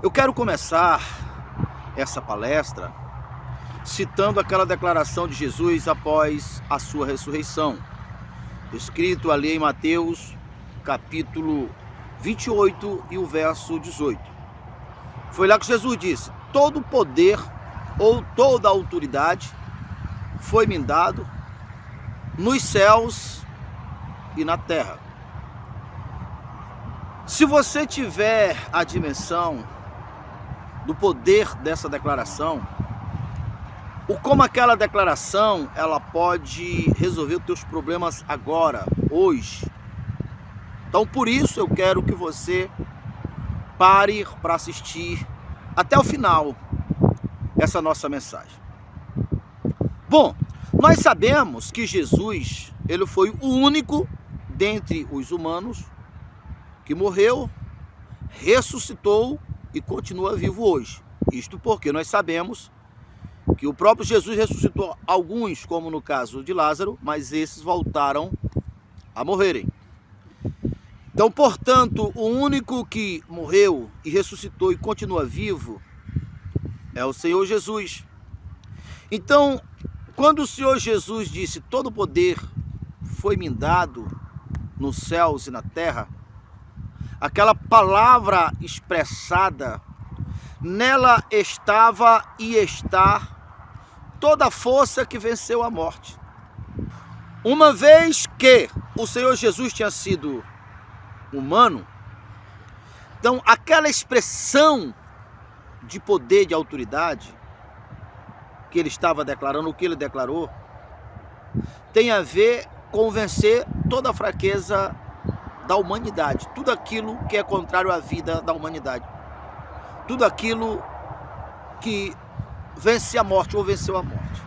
Eu quero começar essa palestra citando aquela declaração de Jesus após a sua ressurreição, escrito ali em Mateus, capítulo 28 e o verso 18. Foi lá que Jesus disse: todo poder ou toda autoridade foi me dado nos céus e na terra. Se você tiver a dimensão do poder dessa declaração, o como aquela declaração ela pode resolver os teus problemas agora, hoje. Então, por isso eu quero que você pare para assistir até o final essa nossa mensagem. Bom, nós sabemos que Jesus, ele foi o único dentre os humanos que morreu, ressuscitou e continua vivo hoje. Isto porque nós sabemos que o próprio Jesus ressuscitou alguns, como no caso de Lázaro, mas esses voltaram a morrerem. Então, portanto, o único que morreu e ressuscitou e continua vivo é o Senhor Jesus. Então, quando o Senhor Jesus disse: todo poder foi me dado nos céus e na terra, aquela palavra expressada, nela estava e está toda a força que venceu a morte. Uma vez que o Senhor Jesus tinha sido humano, então aquela expressão de poder, de autoridade que ele estava declarando, o que ele declarou, tem a ver com vencer toda a fraqueza da humanidade, tudo aquilo que é contrário à vida da humanidade, tudo aquilo que vence a morte ou venceu a morte.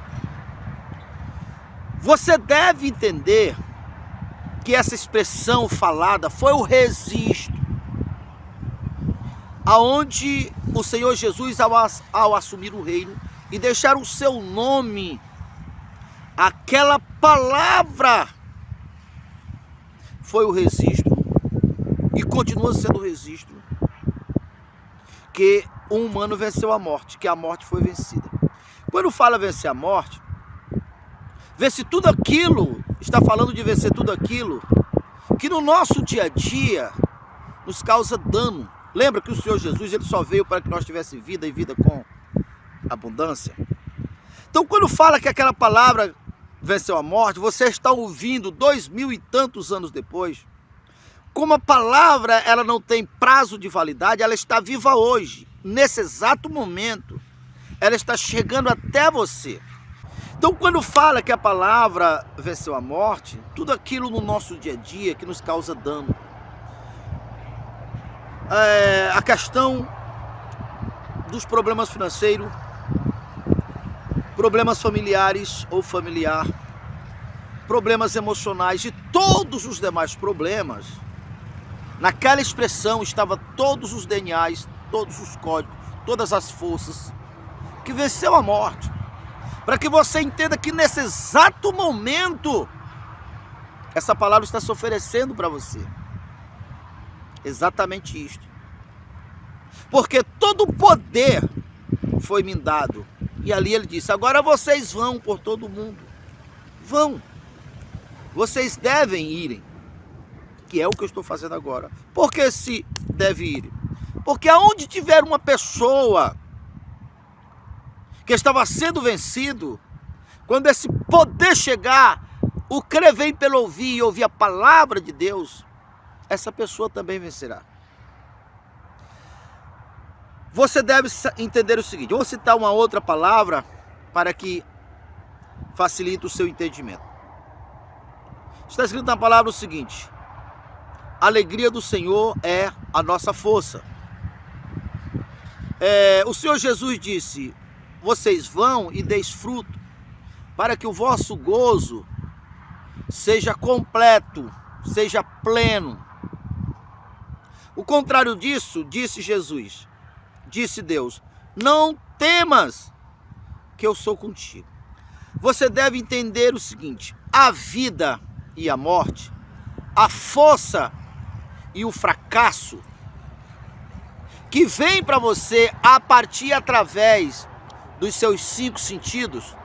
Você deve entender que essa expressão falada foi o registro aonde o Senhor Jesus, ao assumir o reino e deixar o seu nome, aquela palavra foi o registro e continua sendo o registro que o humano venceu a morte, que a morte foi vencida. Quando fala vencer a morte, vence tudo aquilo, está falando de vencer tudo aquilo que no nosso dia a dia nos causa dano. Lembra que o Senhor Jesus, ele só veio para que nós tivéssemos vida e vida com abundância? Então, quando fala que aquela palavra venceu a morte, você está ouvindo 2000 e tantos anos depois, como a palavra ela não tem prazo de validade, ela está viva hoje, nesse exato momento, ela está chegando até você. Então, quando fala que a palavra venceu a morte, tudo aquilo no nosso dia a dia que nos causa dano, a questão dos problemas financeiros, problemas familiares ou familiar, problemas emocionais e todos os demais problemas, naquela expressão estava todos os DNAs, todos os códigos, todas as forças que venceu a morte. Para que você entenda que nesse exato momento, essa palavra está se oferecendo para você. Exatamente isto. Porque todo o poder foi me dado. E ali ele disse: agora vocês vão por todo o mundo. Vão. Vocês devem irem. Que é o que eu estou fazendo agora. Por que se deve ir? Porque aonde tiver uma pessoa que estava sendo vencido, quando esse poder chegar, o crer vem pelo ouvir e ouvir a palavra de Deus, essa pessoa também vencerá. Você deve entender o seguinte: eu vou citar uma outra palavra para que facilite o seu entendimento. Está escrito na palavra o seguinte: a alegria do Senhor é a nossa força. O Senhor Jesus disse: vocês vão e desfrutam, para que o vosso gozo seja completo, seja pleno. O contrário disso, disse Jesus, disse Deus: não temas, que eu sou contigo. Você deve entender o seguinte: a vida e a morte, a força e o fracasso, que vem para você a partir através dos seus 5 sentidos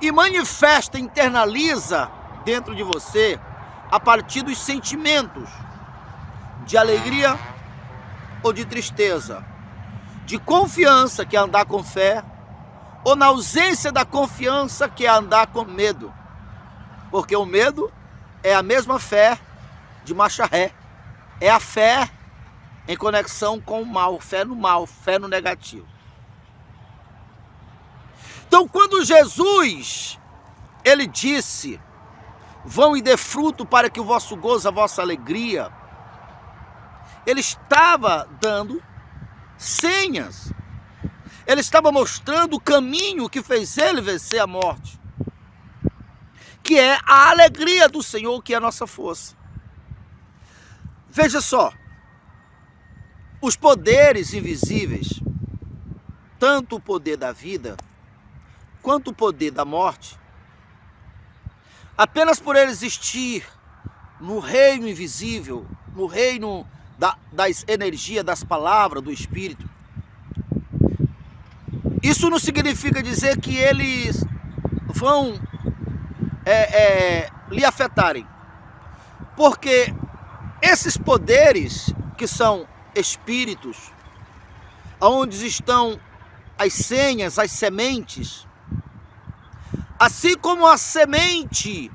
e manifesta, internaliza dentro de você a partir dos sentimentos de alegria ou de tristeza, de confiança, que é andar com fé, ou na ausência da confiança, que é andar com medo. Porque o medo é a mesma fé de marcha ré. É a fé em conexão com o mal, fé no negativo. Então, quando Jesus, ele disse, vão e dê fruto para que o vosso gozo, a vossa alegria, ele estava dando senhas. Ele estava mostrando o caminho que fez ele vencer a morte, que é a alegria do Senhor, que é a nossa força. Veja só, os poderes invisíveis, tanto o poder da vida, quanto o poder da morte, apenas por ele existir no reino invisível, no reino das energias, das palavras, do Espírito, isso não significa dizer que eles vão lhe afetarem, porque esses poderes que são espíritos, onde estão as senhas, as sementes, assim como a semente,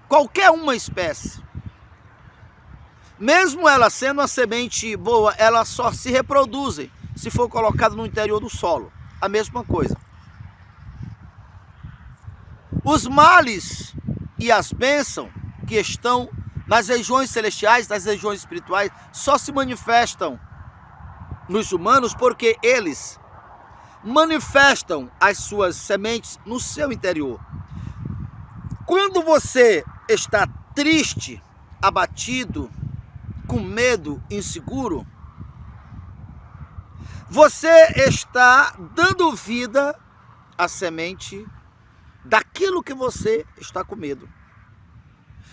qualquer uma espécie, mesmo ela sendo uma semente boa, ela só se reproduzem se for colocada no interior do solo. A mesma coisa. Os males e as bênçãos que estão nas regiões celestiais, nas regiões espirituais, só se manifestam nos humanos porque eles manifestam as suas sementes no seu interior. Quando você está triste, abatido, com medo, inseguro, você está dando vida à semente daquilo que você está com medo.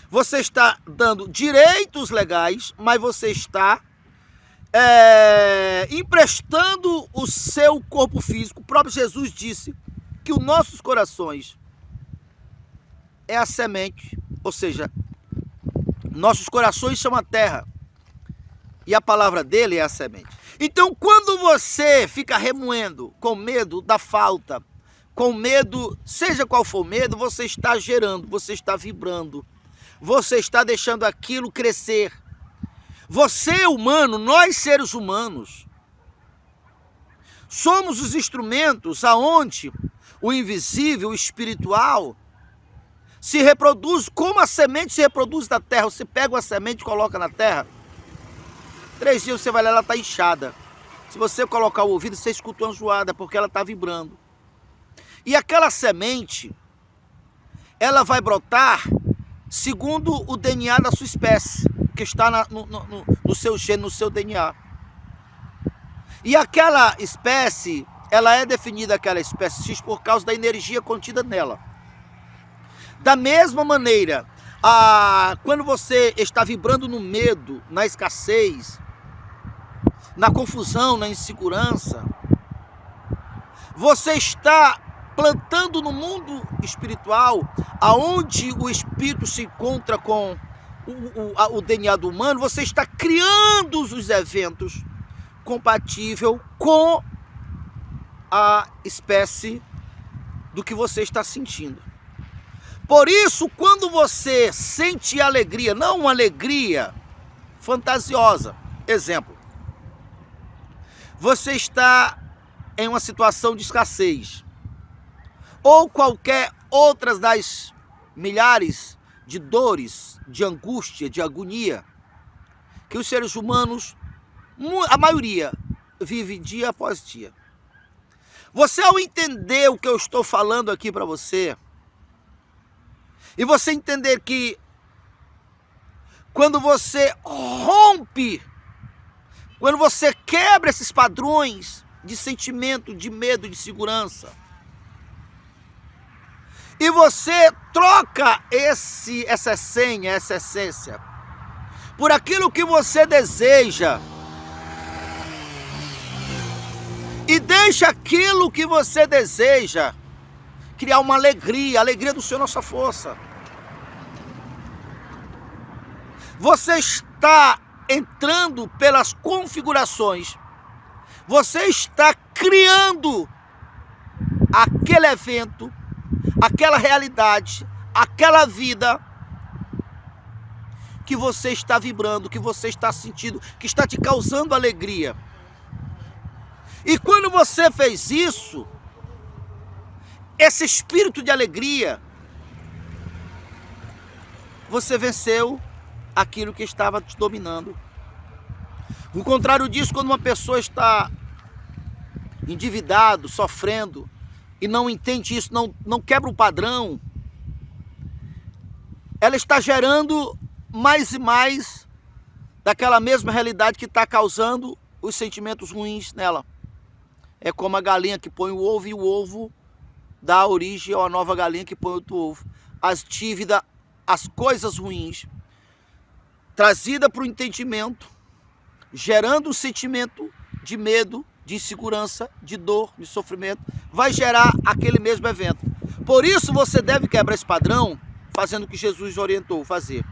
Você está dando direitos legais, mas você está emprestando o seu corpo físico. O próprio Jesus disse que os nossos corações é a semente, ou seja, nossos corações são a terra e a palavra dele é a semente. Então, quando você fica remoendo com medo da falta, com medo, seja qual for o medo, você está gerando, você está vibrando, você está deixando aquilo crescer. Você, humano, nós seres humanos, somos os instrumentos aonde o invisível, o espiritual, se reproduz, como a semente se reproduz da terra. Você pega uma semente e coloca na terra, 3 dias você vai lá, ela está inchada. Se você colocar o ouvido, você escuta uma zoada, porque ela está vibrando. E aquela semente, ela vai brotar segundo o DNA da sua espécie, que está no seu gene, no seu DNA. E aquela espécie, ela é definida, aquela espécie X, por causa da energia contida nela. Da mesma maneira, quando você está vibrando no medo, na escassez, na confusão, na insegurança, você está plantando no mundo espiritual, aonde o espírito se encontra com o DNA do humano, você está criando os eventos compatíveis com a espécie do que você está sentindo. Por isso, quando você sente alegria, não uma alegria fantasiosa, exemplo, você está em uma situação de escassez, ou qualquer outras das milhares de dores, de angústia, de agonia, que os seres humanos, a maioria, vive dia após dia. Você, ao entender o que eu estou falando aqui para você, e você entender que quando você rompe, quando você quebra esses padrões de sentimento, de medo, de segurança, e você troca essa senha, essa essência, por aquilo que você deseja, deixa aquilo que você deseja criar uma alegria, a alegria do Senhor, nossa força. Você está entrando pelas configurações, você está criando aquele evento, aquela realidade, aquela vida que você está vibrando, que você está sentindo, que está te causando alegria. E quando você fez isso, esse espírito de alegria, você venceu aquilo que estava te dominando. O contrário disso, quando uma pessoa está endividado, sofrendo, e não entende isso, não quebra o padrão, ela está gerando mais e mais daquela mesma realidade que está causando os sentimentos ruins nela. É como a galinha que põe o ovo e o ovo dá origem a uma nova galinha que põe outro ovo. As dívidas, as coisas ruins, trazida para o entendimento, gerando um sentimento de medo, de insegurança, de dor, de sofrimento, vai gerar aquele mesmo evento. Por isso você deve quebrar esse padrão, fazendo o que Jesus orientou fazer.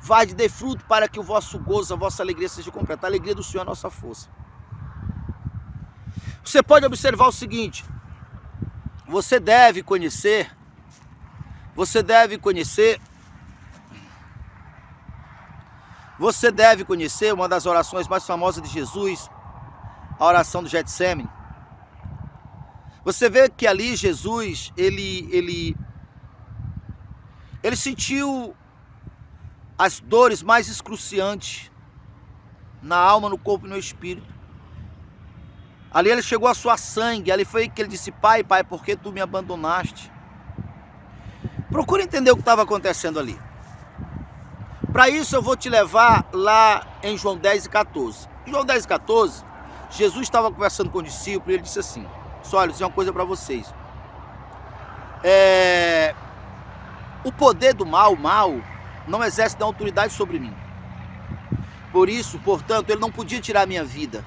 Vai de fruto para que o vosso gozo, a vossa alegria seja completa. A alegria do Senhor é a nossa força. Você pode observar o seguinte: você deve conhecer uma das orações mais famosas de Jesus, a oração do Getsemane. Você vê que ali Jesus, ele sentiu as dores mais excruciantes na alma, no corpo e no espírito. Ali ele chegou a suar sangue, ali foi que ele disse: Pai, por que tu me abandonaste? Procura entender o que estava acontecendo ali. Para isso eu vou te levar lá em João 10 e 14. Em João 10 e 14, Jesus estava conversando com o discípulo e ele disse assim: olha, isso é uma coisa para vocês. O poder do mal, o mal, não exerce da autoridade sobre mim. Por isso, portanto, ele não podia tirar a minha vida.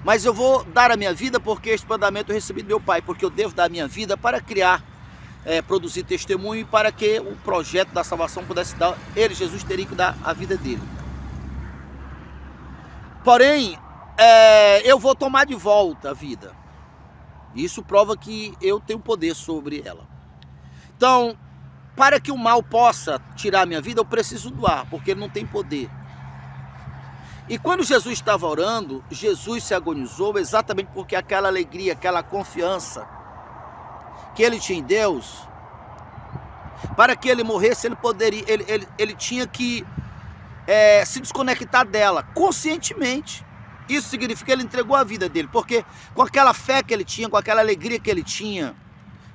Mas eu vou dar a minha vida porque este mandamento eu recebi do meu Pai, porque eu devo dar a minha vida para criar, produzir testemunho e para que o projeto da salvação pudesse dar. Ele, Jesus, teria que dar a vida dele. Porém, eu vou tomar de volta a vida. Isso prova que eu tenho poder sobre ela. Então, para que o mal possa tirar a minha vida, eu preciso doar, porque ele não tem poder. E quando Jesus estava orando, Jesus se agonizou exatamente porque aquela alegria, aquela confiança que ele tinha em Deus, para que ele morresse, ele tinha que se desconectar dela conscientemente. Isso significa que ele entregou a vida dele, porque com aquela fé que ele tinha, com aquela alegria que ele tinha,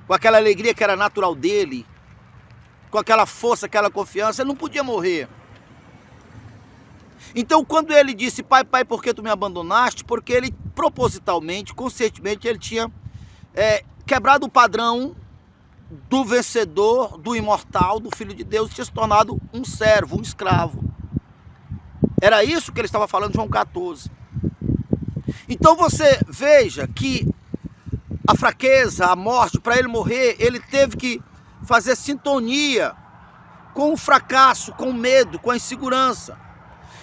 com aquela alegria que era natural dele, com aquela força, aquela confiança, ele não podia morrer. Então quando ele disse: Pai, por que tu me abandonaste? Porque ele propositalmente, conscientemente, ele tinha quebrado o padrão do vencedor, do imortal, do Filho de Deus, tinha se tornado um servo, um escravo. Era isso que ele estava falando em João 14. Então você veja que a fraqueza, a morte, para ele morrer, ele teve que fazer sintonia com o fracasso, com o medo, com a insegurança.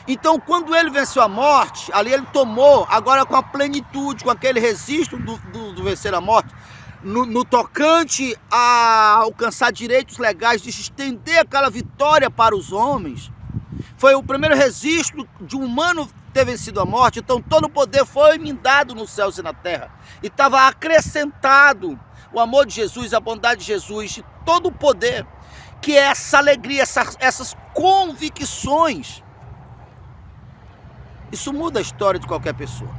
Então quando ele venceu a morte, ali ele tomou, agora com a plenitude, com aquele registro do vencer a morte, no tocante a alcançar direitos legais, de estender aquela vitória para os homens. Foi o primeiro registro de um humano ter vencido a morte. Então todo o poder foi me dado nos céus e na terra. E estava acrescentado o amor de Jesus, a bondade de Jesus, e todo o poder, que é essa alegria, essas convicções. Isso muda a história de qualquer pessoa.